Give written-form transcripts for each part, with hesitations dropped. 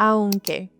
Aunque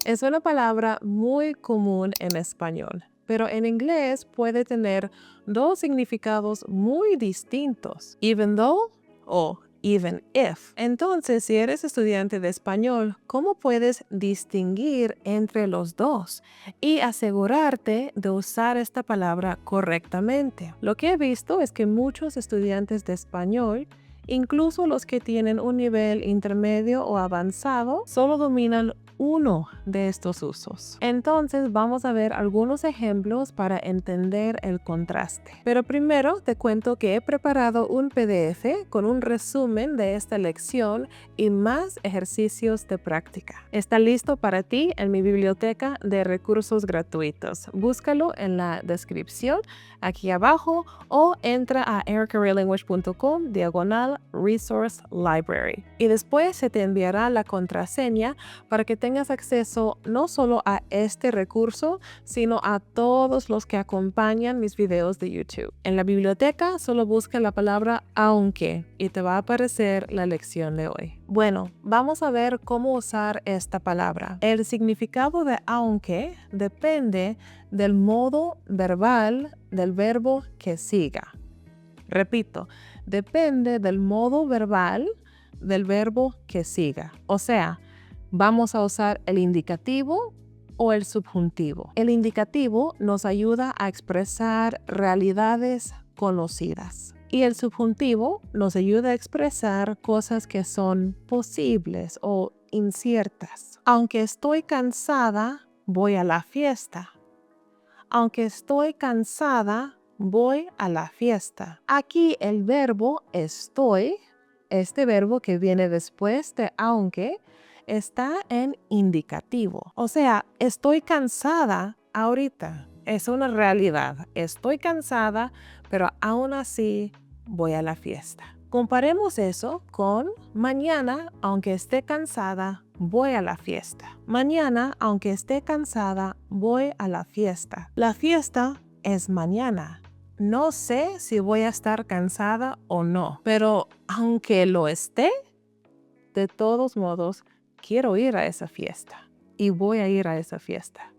es una palabra muy común en español, pero en inglés puede tener dos significados muy distintos, even though o even if. Entonces, si eres estudiante de español, ¿cómo puedes distinguir entre los dos y asegurarte de usar esta palabra correctamente? Lo que he visto es que muchos estudiantes de español, incluso los que tienen un nivel intermedio o avanzado, solo dominan uno de estos usos. Entonces vamos a ver algunos ejemplos para entender el contraste. Pero primero te cuento que he preparado un PDF con un resumen de esta lección y más ejercicios de práctica. Está listo para ti en mi biblioteca de recursos gratuitos. Búscalo en la descripción aquí abajo o entra a ericareallanguage.com/resource library. Y después se te enviará la contraseña para que tengas acceso no solo a este recurso, sino a todos los que acompañan mis videos de YouTube. En la biblioteca solo busca la palabra aunque y te va a aparecer la lección de hoy. Bueno, vamos a ver cómo usar esta palabra. El significado de aunque depende del modo verbal del verbo que siga. Repito, depende del modo verbal del verbo que siga. O sea, vamos a usar el indicativo o el subjuntivo. El indicativo nos ayuda a expresar realidades conocidas y el subjuntivo nos ayuda a expresar cosas que son posibles o inciertas. Aunque estoy cansada, voy a la fiesta. Aunque estoy cansada, voy a la fiesta. Aquí el verbo estoy, este verbo que viene después de aunque, está en indicativo. O sea, estoy cansada ahorita. Es una realidad. Estoy cansada, pero aún así voy a la fiesta. Comparemos eso con mañana, aunque esté cansada, voy a la fiesta. Mañana, aunque esté cansada, voy a la fiesta. La fiesta es mañana. No sé si voy a estar cansada o no, pero aunque lo esté, de todos modos, quiero ir a esa fiesta y voy a ir a esa fiesta.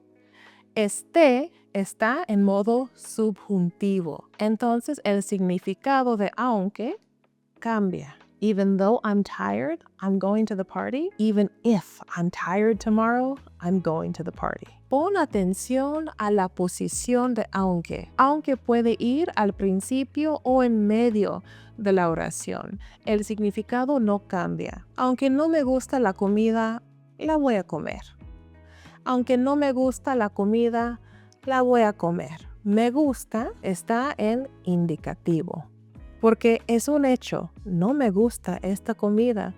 Este está en modo subjuntivo. Entonces, el significado de aunque cambia. Even though I'm tired, I'm going to the party. Even if I'm tired tomorrow, I'm going to the party. Pon atención a la posición de aunque. Aunque puede ir al principio o en medio de la oración. El significado no cambia. Aunque no me gusta la comida, la voy a comer. Aunque no me gusta la comida, la voy a comer. Me gusta está en indicativo. Porque es un hecho, no me gusta esta comida,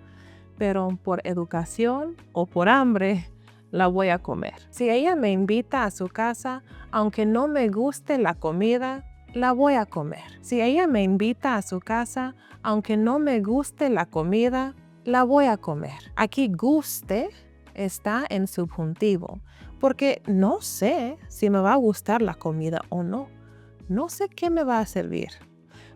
pero por educación o por hambre la voy a comer. Si ella me invita a su casa, aunque no me guste la comida, la voy a comer. Si ella me invita a su casa, aunque no me guste la comida, la voy a comer. Aquí guste está en subjuntivo, porque no sé si me va a gustar la comida o no. No sé qué me va a servir.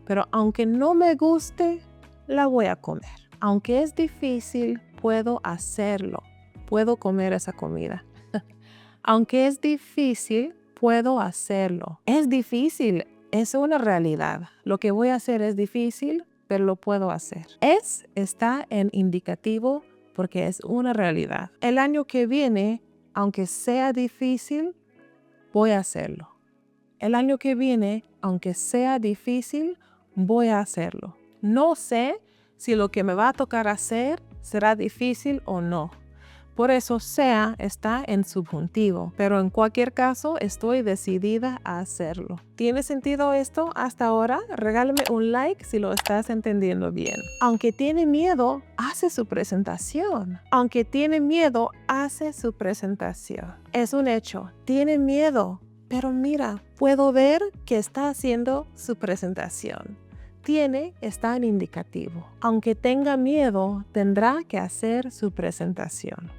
Pero aunque no me guste, la voy a comer. Aunque es difícil, puedo hacerlo. Puedo comer esa comida. Aunque es difícil, puedo hacerlo. Es difícil, es una realidad. Lo que voy a hacer es difícil, pero lo puedo hacer. Está en indicativo porque es una realidad. El año que viene, aunque sea difícil, voy a hacerlo. El año que viene, aunque sea difícil, voy a hacerlo. No sé si lo que me va a tocar hacer será difícil o no. Por eso sea está en subjuntivo, pero en cualquier caso estoy decidida a hacerlo. ¿Tiene sentido esto hasta ahora? Regálame un like si lo estás entendiendo bien. Aunque tiene miedo, hace su presentación. Aunque tiene miedo, hace su presentación. Es un hecho, tiene miedo. Pero mira, puedo ver que está haciendo su presentación. Tiene está en indicativo. Aunque tenga miedo, tendrá que hacer su presentación.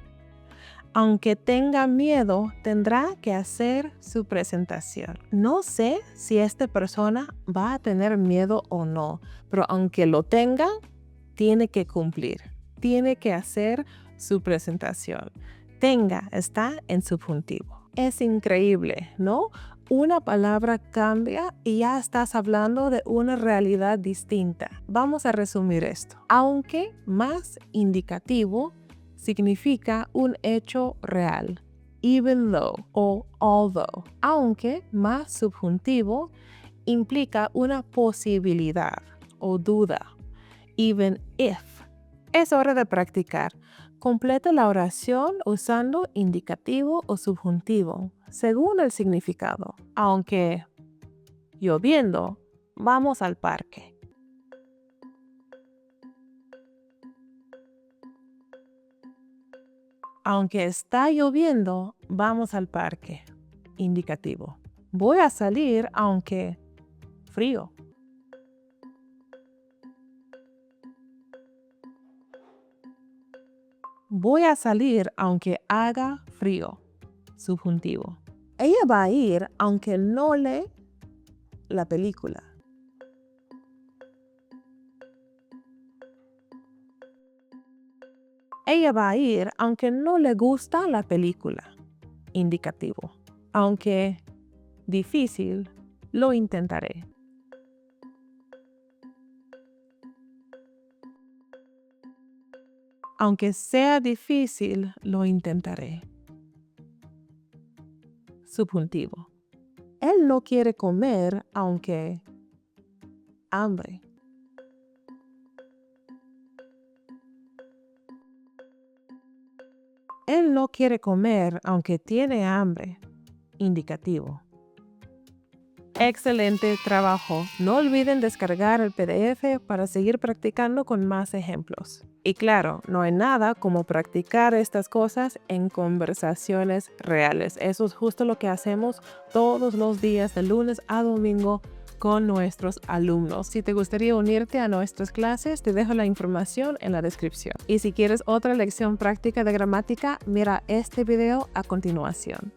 Aunque tenga miedo, tendrá que hacer su presentación. No sé si esta persona va a tener miedo o no, pero aunque lo tenga, tiene que cumplir. Tiene que hacer su presentación. tenga está en subjuntivo. Es increíble, ¿no? Una palabra cambia y ya estás hablando de una realidad distinta. Vamos a resumir esto. Aunque más indicativo significa un hecho real, even though o although. Aunque más subjuntivo implica una posibilidad o duda, even if. Es hora de practicar. Completa la oración usando indicativo o subjuntivo, según el significado. Aunque lloviendo, vamos al parque. Aunque está lloviendo, vamos al parque. Indicativo. Voy a salir aunque frío. Voy a salir aunque haga frío. Subjuntivo. Ella va a ir aunque no lee la película. Ella va a ir aunque no le gusta la película. Indicativo. Aunque difícil, lo intentaré. Aunque sea difícil, lo intentaré. Subjuntivo. Él no quiere comer aunque hambre. Él no quiere comer aunque tiene hambre. Indicativo. Excelente trabajo. No olviden descargar el PDF para seguir practicando con más ejemplos. Y claro, no hay nada como practicar estas cosas en conversaciones reales. Eso es justo lo que hacemos todos los días de lunes a domingo con nuestros alumnos. Si te gustaría unirte a nuestras clases, te dejo la información en la descripción. Y si quieres otra lección práctica de gramática, mira este video a continuación.